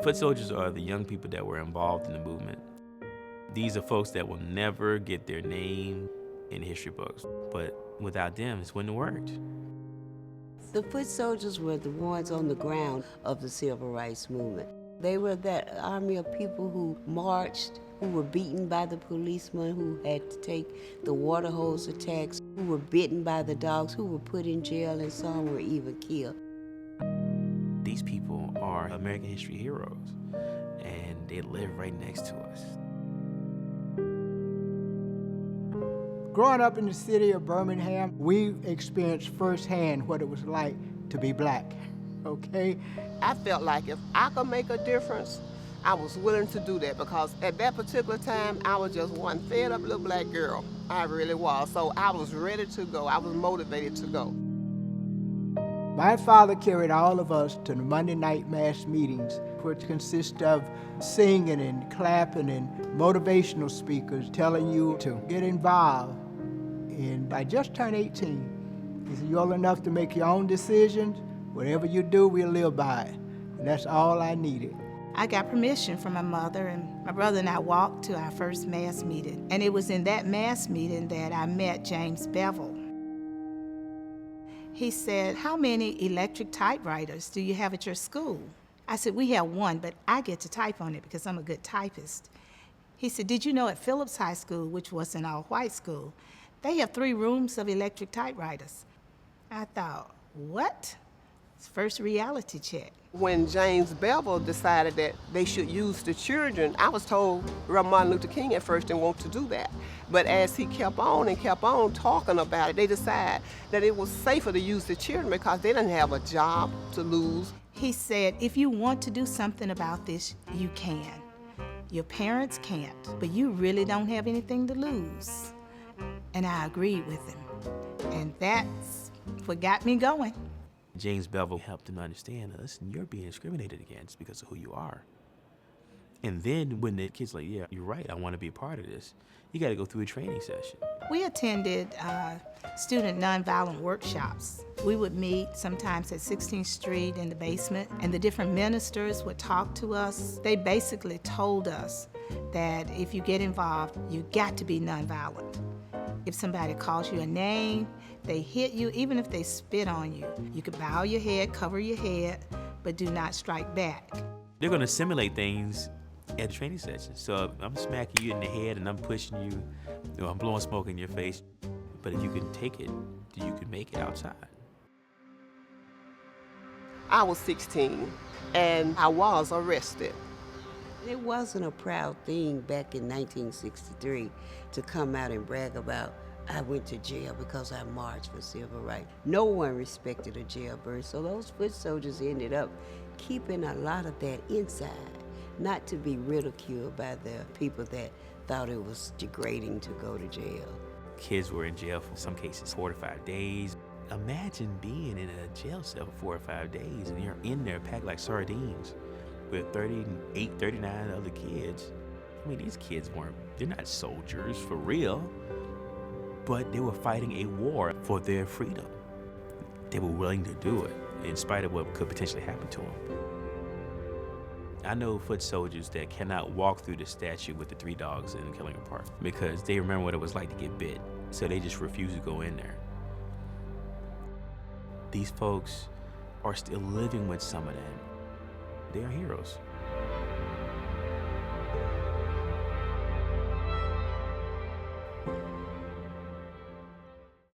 Foot soldiers are the young people that were involved in the movement. These are folks that will never get their name in history books, but without them, this wouldn't have worked. The foot soldiers were the ones on the ground of the civil rights movement. They were that army of people who marched, who were beaten by the policemen, who had to take the water hose attacks, who were bitten by the dogs, who were put in jail, and some were even killed. These people are American history heroes, and they live right next to us. Growing up in the city of Birmingham, we experienced firsthand what it was like to be black, okay? I felt like if I could make a difference, I was willing to do that, because at that particular time, I was just one fed up little black girl. I really was. So I was ready to go. I was motivated to go. My father carried all of us to the Monday night mass meetings, which consist of singing and clapping and motivational speakers telling you to get involved. And I just turned 18. He said, "You're old enough to make your own decisions. Whatever you do, we'll live by it." And that's all I needed. I got permission from my mother, and my brother and I walked to our first mass meeting. And it was in that mass meeting that I met James Bevel. He said, "How many electric typewriters do you have at your school?" I said, "We have one, but I get to type on it because I'm a good typist." He said, "Did you know at Phillips High School, which was an all-white school, they have 3 rooms of electric typewriters?" I thought, what? It's first reality check. When James Bevel decided that they should use the children, I was told Martin Luther King at first didn't want to do that. But as he kept on and kept on talking about it, they decided that it was safer to use the children because they didn't have a job to lose. He said, if you want to do something about this, you can. Your parents can't, but you really don't have anything to lose. And I agreed with him. And that's what got me going. James Bevel helped them understand, listen, you're being discriminated against because of who you are. And then when the kid's like, yeah, you're right, I want to be a part of this, you got to go through a training session. We attended student nonviolent workshops. We would meet sometimes at 16th Street in the basement, and the different ministers would talk to us. They basically told us that if you get involved, you got to be nonviolent. If somebody calls you a name, they hit you, even if they spit on you, you could bow your head, cover your head, but do not strike back. They're going to simulate things at a training session. So if I'm smacking you in the head and I'm pushing you, or I'm blowing smoke in your face, but if you can take it, you can make it outside. I was 16 and I was arrested. It wasn't a proud thing back in 1963 to come out and brag about, I went to jail because I marched for civil rights. No one respected a jailbird, so those foot soldiers ended up keeping a lot of that inside, not to be ridiculed by the people that thought it was degrading to go to jail. Kids were in jail for some cases 4 to 5 days. Imagine being in a jail cell for 4 or 5 days and you're in there packed like sardines with 38, 39 other kids. I mean, these kids they're not soldiers for real, but they were fighting a war for their freedom. They were willing to do it in spite of what could potentially happen to them. I know foot soldiers that cannot walk through the statue with the 3 dogs in Killingham Park because they remember what it was like to get bit, so they just refuse to go in there. These folks are still living with some of that. They are heroes.